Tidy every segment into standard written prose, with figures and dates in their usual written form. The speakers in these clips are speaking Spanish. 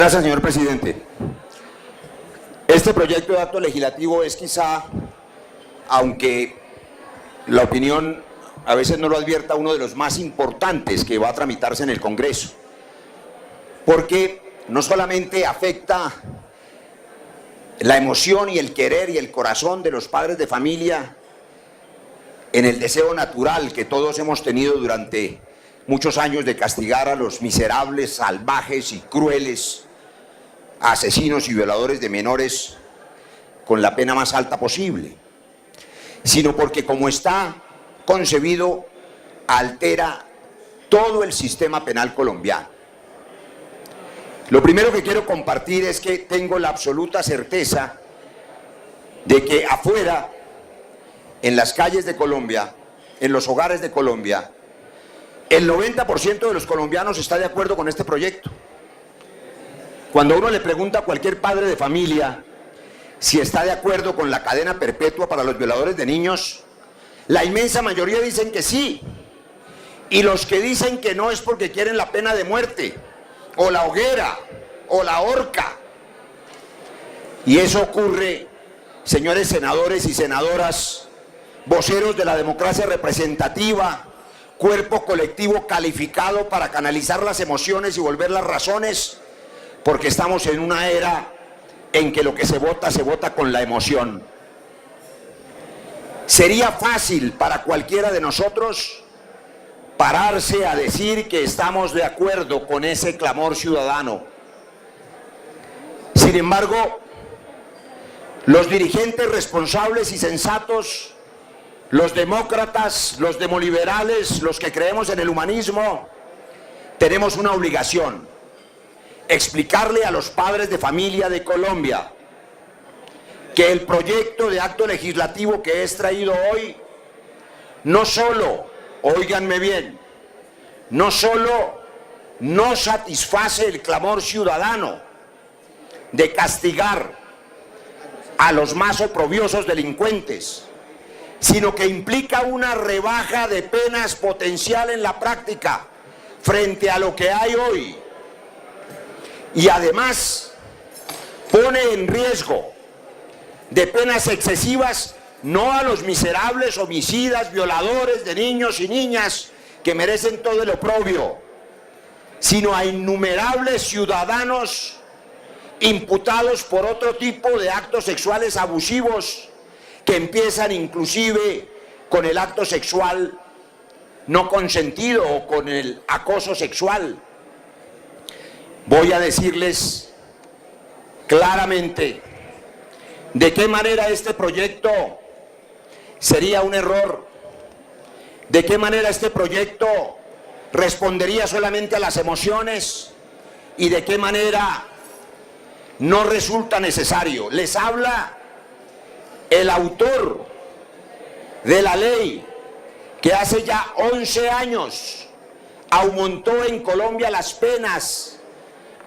Gracias, señor presidente. Este proyecto de acto legislativo es quizá, aunque la opinión a veces no lo advierta, uno de los más importantes que va a tramitarse en el Congreso, porque no solamente afecta la emoción y el querer y el corazón de los padres de familia en el deseo natural que todos hemos tenido durante muchos años de castigar a los miserables, salvajes y crueles asesinos y violadores de menores con la pena más alta posible, sino porque como está concebido altera todo el sistema penal colombiano. Lo primero que quiero compartir es que tengo la absoluta certeza de que afuera, en las calles de Colombia, en los hogares de Colombia, el 90% de los colombianos está de acuerdo con este proyecto. Cuando uno le pregunta a cualquier padre de familia si está de acuerdo con la cadena perpetua para los violadores de niños, la inmensa mayoría dicen que sí. Y los que dicen que no es porque quieren la pena de muerte, o la hoguera, o la horca. Y eso ocurre, señores senadores y senadoras, voceros de la democracia representativa, cuerpo colectivo calificado para canalizar las emociones y volver las razones, porque estamos en una era en que lo que se vota con la emoción. Sería fácil para cualquiera de nosotros pararse a decir que estamos de acuerdo con ese clamor ciudadano. Sin embargo, los dirigentes responsables y sensatos, los demócratas, los demoliberales, los que creemos en el humanismo, tenemos una obligación: explicarle a los padres de familia de Colombia que el proyecto de acto legislativo que es traído hoy no solo, óiganme bien, no solo no satisface el clamor ciudadano de castigar a los más oprobiosos delincuentes, sino que implica una rebaja de penas potencial en la práctica frente a lo que hay hoy. Y además pone en riesgo de penas excesivas no a los miserables homicidas, violadores de niños y niñas que merecen todo el oprobio, sino a innumerables ciudadanos imputados por otro tipo de actos sexuales abusivos que empiezan inclusive con el acto sexual no consentido o con el acoso sexual. Voy a decirles claramente de qué manera este proyecto sería un error, de qué manera este proyecto respondería solamente a las emociones y de qué manera no resulta necesario. Les habla el autor de la ley que hace ya 11 años aumentó en Colombia las penas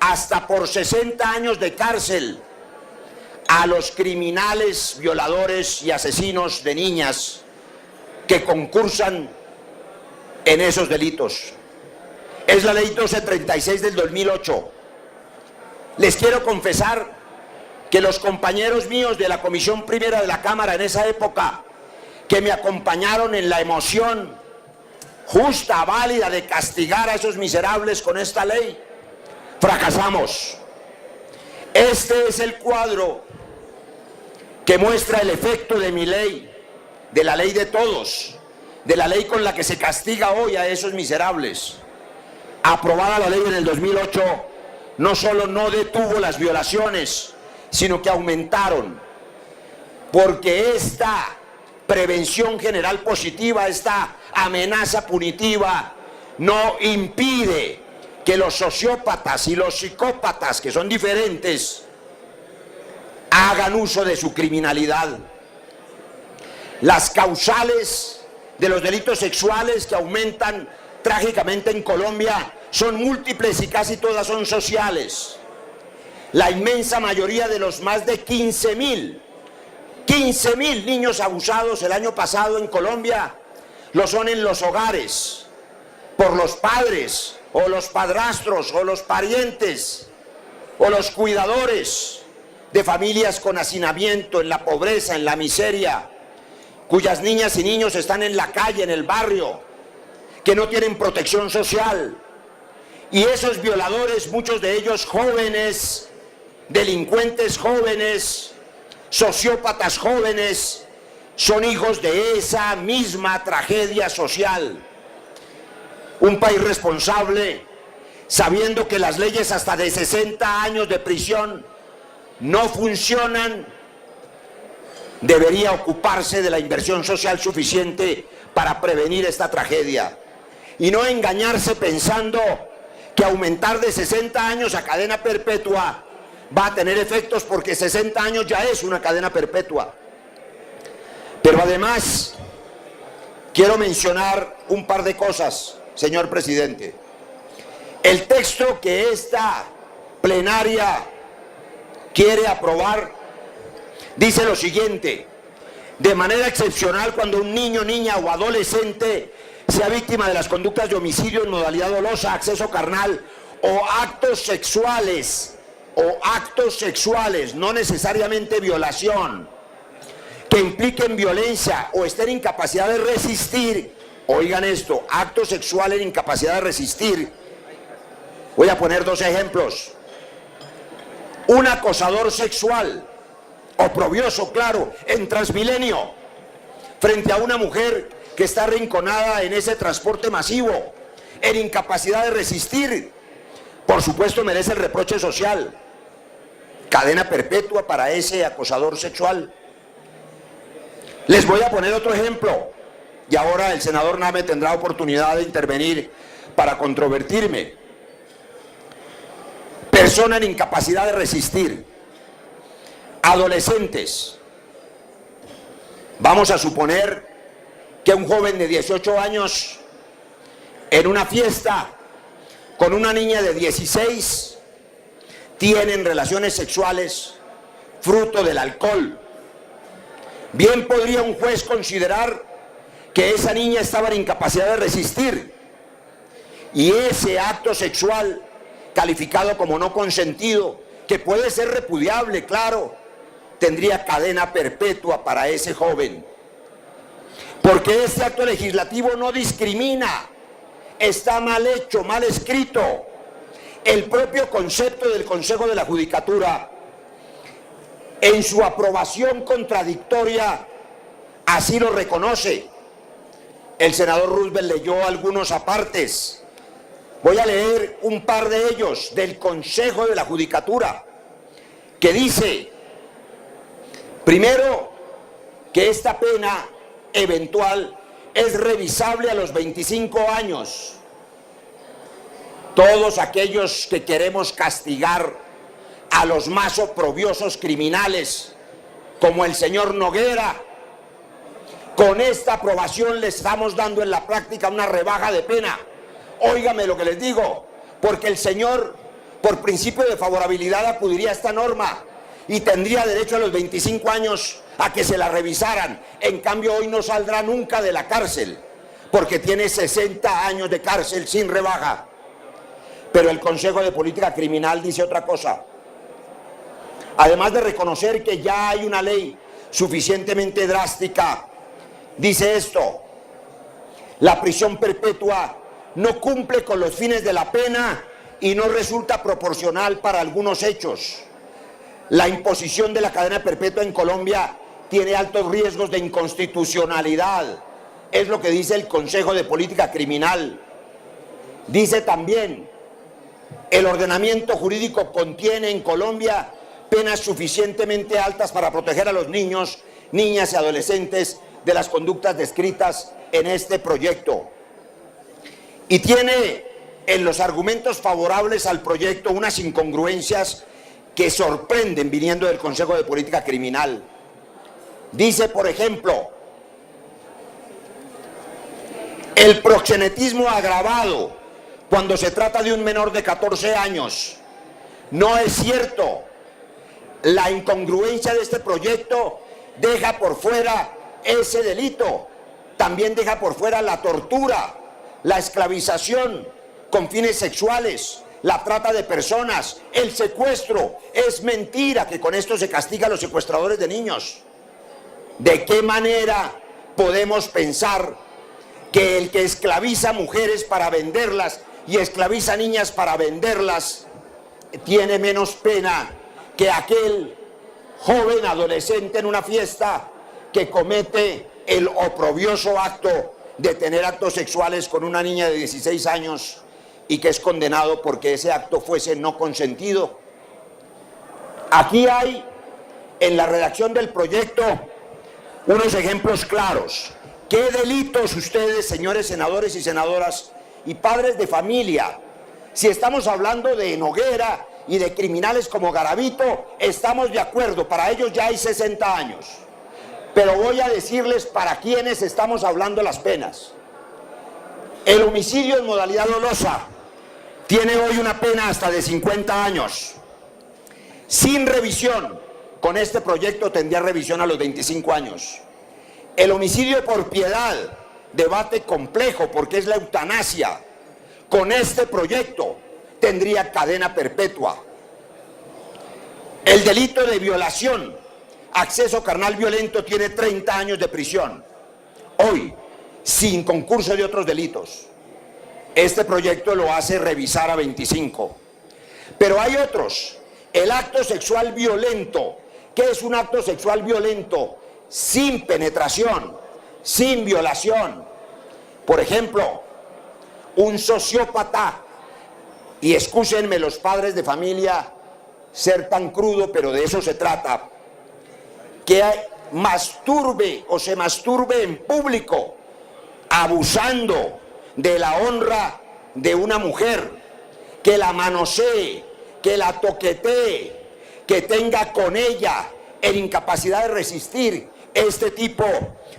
hasta por 60 años de cárcel a los criminales, violadores y asesinos de niñas que concursan en esos delitos. Es la ley 1236 del 2008. Les quiero confesar que los compañeros míos de la Comisión Primera de la Cámara en esa época, que me acompañaron en la emoción justa, válida de castigar a esos miserables con esta ley, fracasamos. Este es el cuadro que muestra el efecto de mi ley, de la ley de todos, de la ley con la que se castiga hoy a esos miserables. Aprobada la ley en el 2008, no solo no detuvo las violaciones, sino que aumentaron, porque esta prevención general positiva, esta amenaza punitiva, no impide que los sociópatas y los psicópatas, que son diferentes, hagan uso de su criminalidad. Las causales de los delitos sexuales que aumentan trágicamente en Colombia son múltiples y casi todas son sociales. La inmensa mayoría de los más de 15.000 niños abusados el año pasado en Colombia lo son en los hogares, por los padres o los padrastros o los parientes o los cuidadores de familias con hacinamiento, en la pobreza, en la miseria, cuyas niñas y niños están en la calle, en el barrio, que no tienen protección social. Y esos violadores, muchos de ellos jóvenes, delincuentes jóvenes, sociópatas jóvenes, son hijos de esa misma tragedia social. Un país responsable, sabiendo que las leyes hasta de 60 años de prisión no funcionan, debería ocuparse de la inversión social suficiente para prevenir esta tragedia y no engañarse pensando que aumentar de 60 años a cadena perpetua va a tener efectos, porque 60 años ya es una cadena perpetua. Pero además quiero mencionar un par de cosas, señor presidente. El texto que esta plenaria quiere aprobar dice lo siguiente: de manera excepcional, cuando un niño, niña o adolescente sea víctima de las conductas de homicidio en modalidad dolosa, acceso carnal o actos sexuales, no necesariamente violación, que impliquen violencia o estén en incapacidad de resistir, oigan esto, acto sexual en incapacidad de resistir. Voy a poner dos ejemplos. Un acosador sexual, oprobioso, claro, en Transmilenio, frente a una mujer que está arrinconada en ese transporte masivo, en incapacidad de resistir, por supuesto merece el reproche social. Cadena perpetua para ese acosador sexual. Les voy a poner otro ejemplo, y ahora el senador Name tendrá oportunidad de intervenir para controvertirme. Persona en incapacidad de resistir, adolescentes. Vamos a suponer que un joven de 18 años en una fiesta con una niña de 16 tienen relaciones sexuales fruto del alcohol. Bien podría un juez considerar que esa niña estaba en incapacidad de resistir y ese acto sexual calificado como no consentido, que puede ser repudiable, claro, tendría cadena perpetua para ese joven. Porque este acto legislativo no discrimina, está mal hecho, mal escrito. El propio concepto del Consejo de la Judicatura, en su aprobación contradictoria, así lo reconoce. El senador Roosevelt leyó algunos apartes. Voy a leer un par de ellos del Consejo de la Judicatura, que dice, primero, que esta pena eventual es revisable a los 25 años. Todos aquellos que queremos castigar a los más oprobiosos criminales, como el señor Noguera, con esta aprobación le estamos dando en la práctica una rebaja de pena. Óigame lo que les digo, porque el señor, por principio de favorabilidad, acudiría a esta norma y tendría derecho a los 25 años a que se la revisaran. En cambio, hoy no saldrá nunca de la cárcel, porque tiene 60 años de cárcel sin rebaja. Pero el Consejo de Política Criminal dice otra cosa. Además de reconocer que ya hay una ley suficientemente drástica, dice esto: la prisión perpetua no cumple con los fines de la pena y no resulta proporcional para algunos hechos. La imposición de la cadena perpetua en Colombia tiene altos riesgos de inconstitucionalidad. Es lo que dice el Consejo de Política Criminal. Dice también, el ordenamiento jurídico contiene en Colombia penas suficientemente altas para proteger a los niños, niñas y adolescentes de las conductas descritas en este proyecto. Y tiene en los argumentos favorables al proyecto unas incongruencias que sorprenden viniendo del Consejo de Política Criminal. Dice, por ejemplo, el proxenetismo agravado cuando se trata de un menor de 14 años. No es cierto. La incongruencia de este proyecto deja por fuera ese delito. También deja por fuera la tortura, la esclavización con fines sexuales, la trata de personas, el secuestro. Es mentira que con esto se castiga a los secuestradores de niños. ¿De qué manera podemos pensar que el que esclaviza mujeres para venderlas y esclaviza niñas para venderlas tiene menos pena que aquel joven adolescente en una fiesta que comete el oprobioso acto de tener actos sexuales con una niña de 16 años y que es condenado porque ese acto fuese no consentido? Aquí hay, en la redacción del proyecto, unos ejemplos claros. ¿Qué delitos ustedes, señores senadores y senadoras y padres de familia? Si estamos hablando de Noguera y de criminales como Garavito, estamos de acuerdo, para ellos ya hay 60 años. Pero voy a decirles para quiénes estamos hablando las penas. El homicidio en modalidad dolosa tiene hoy una pena hasta de 50 años. Sin revisión, con este proyecto tendría revisión a los 25 años. El homicidio por piedad, debate complejo porque es la eutanasia. Con este proyecto tendría cadena perpetua. El delito de violación, acceso carnal violento, tiene 30 años de prisión. Hoy, sin concurso de otros delitos. Este proyecto lo hace revisar a 25. Pero hay otros. El acto sexual violento. ¿Qué es un acto sexual violento? Sin penetración, sin violación. Por ejemplo, un sociópata, y excúsenme los padres de familia ser tan crudo, pero de eso se trata, que masturbe o se masturbe en público, abusando de la honra de una mujer, que la manosee, que la toquetee, que tenga con ella en incapacidad de resistir este tipo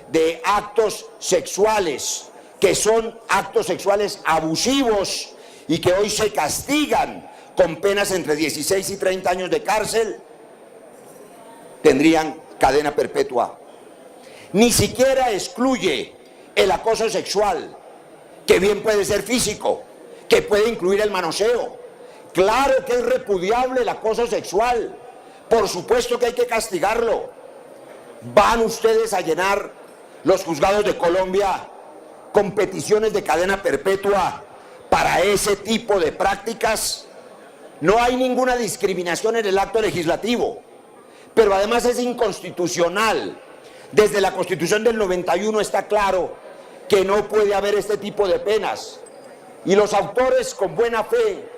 de actos sexuales, que son actos sexuales abusivos y que hoy se castigan con penas entre 16 y 30 años de cárcel, tendrían cadena perpetua. Ni siquiera excluye el acoso sexual, que bien puede ser físico, que puede incluir el manoseo. Claro que es repudiable el acoso sexual, por supuesto que hay que castigarlo. ¿Van ustedes a llenar los juzgados de Colombia con peticiones de cadena perpetua para ese tipo de prácticas? No hay ninguna discriminación en el acto legislativo, pero además es inconstitucional. Desde la Constitución del 91 está claro que no puede haber este tipo de penas. Y los autores, con buena fe,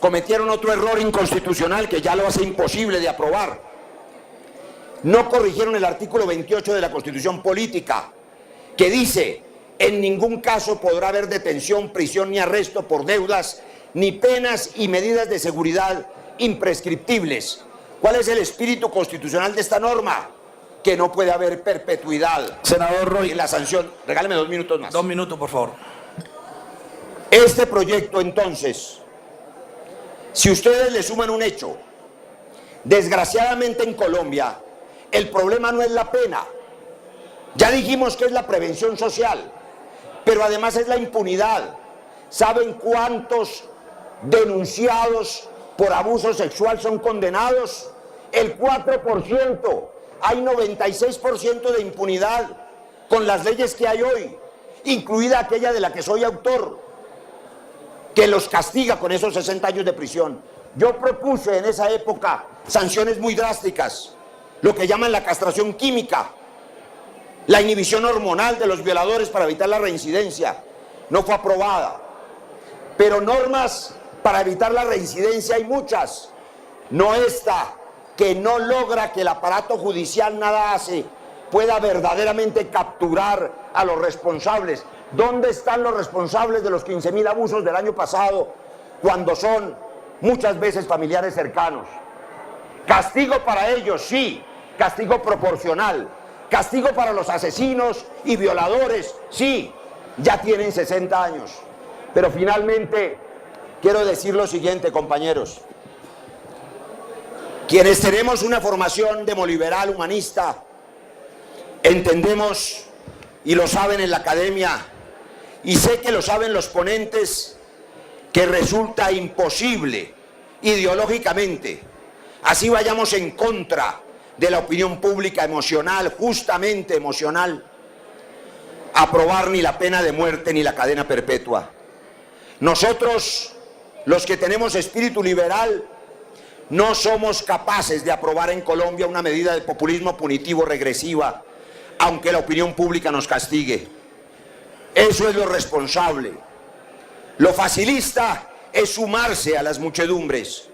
cometieron otro error inconstitucional que ya lo hace imposible de aprobar. No corrigieron el artículo 28 de la Constitución Política, que dice: en ningún caso podrá haber detención, prisión ni arresto por deudas, ni penas y medidas de seguridad imprescriptibles. ¿Cuál es el espíritu constitucional de esta norma? Que no puede haber perpetuidad. Senador Roy, en la sanción. Regáleme 2 minutos más. 2 minutos, por favor. Este proyecto, entonces, si ustedes le suman un hecho, desgraciadamente en Colombia, el problema no es la pena. Ya dijimos que es la prevención social, pero además es la impunidad. ¿Saben cuántos denunciados por abuso sexual son condenados? El 4%. Hay 96% de impunidad con las leyes que hay hoy, incluida aquella de la que soy autor, que los castiga con esos 60 años de prisión. Yo propuse en esa época sanciones muy drásticas, lo que llaman la castración química, la inhibición hormonal de los violadores para evitar la reincidencia. No fue aprobada. Pero normas para evitar la reincidencia hay muchas. No esta, que no logra que el aparato judicial nada hace, pueda verdaderamente capturar a los responsables. ¿Dónde están los responsables de los 15.000 abusos del año pasado, cuando son muchas veces familiares cercanos? Castigo para ellos, sí, castigo proporcional. Castigo para los asesinos y violadores, sí, ya tienen 60 años. Pero finalmente quiero decir lo siguiente, compañeros. Quienes tenemos una formación demoliberal humanista, entendemos, y lo saben en la academia, y sé que lo saben los ponentes, que resulta imposible ideológicamente, así vayamos en contra de la opinión pública emocional, justamente emocional, aprobar ni la pena de muerte ni la cadena perpetua. Nosotros, los que tenemos espíritu liberal, no somos capaces de aprobar en Colombia una medida de populismo punitivo regresiva, aunque la opinión pública nos castigue. Eso es lo responsable. Lo facilista es sumarse a las muchedumbres.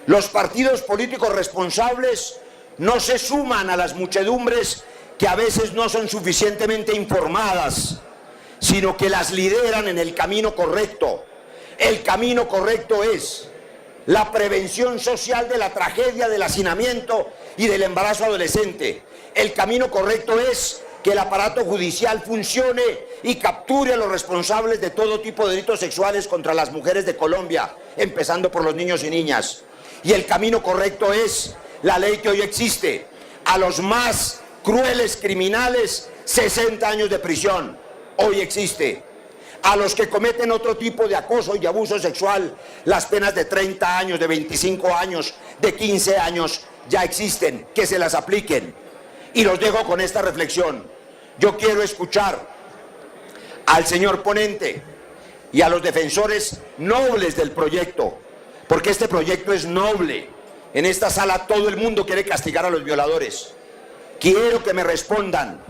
Los partidos políticos responsables no se suman a las muchedumbres que a veces no son suficientemente informadas, sino que las lideran en el camino correcto. El camino correcto es la prevención social de la tragedia del hacinamiento y del embarazo adolescente. El camino correcto es que el aparato judicial funcione y capture a los responsables de todo tipo de delitos sexuales contra las mujeres de Colombia, empezando por los niños y niñas. Y el camino correcto es la ley que hoy existe. A los más crueles criminales, 60 años de prisión. Hoy existe. A los que cometen otro tipo de acoso y abuso sexual, las penas de 30 años, de 25 años, de 15 años, ya existen. Que se las apliquen. Y los dejo con esta reflexión. Yo quiero escuchar al señor ponente y a los defensores nobles del proyecto, porque este proyecto es noble. En esta sala todo el mundo quiere castigar a los violadores. Quiero que me respondan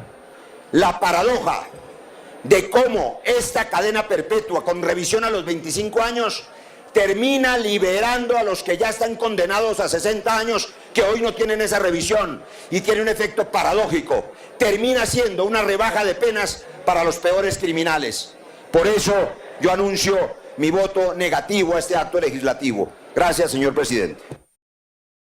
la paradoja de cómo esta cadena perpetua con revisión a los 25 años termina liberando a los que ya están condenados a 60 años, que hoy no tienen esa revisión, y tiene un efecto paradójico. Termina siendo una rebaja de penas para los peores criminales. Por eso yo anuncio mi voto negativo a este acto legislativo. Gracias, señor presidente.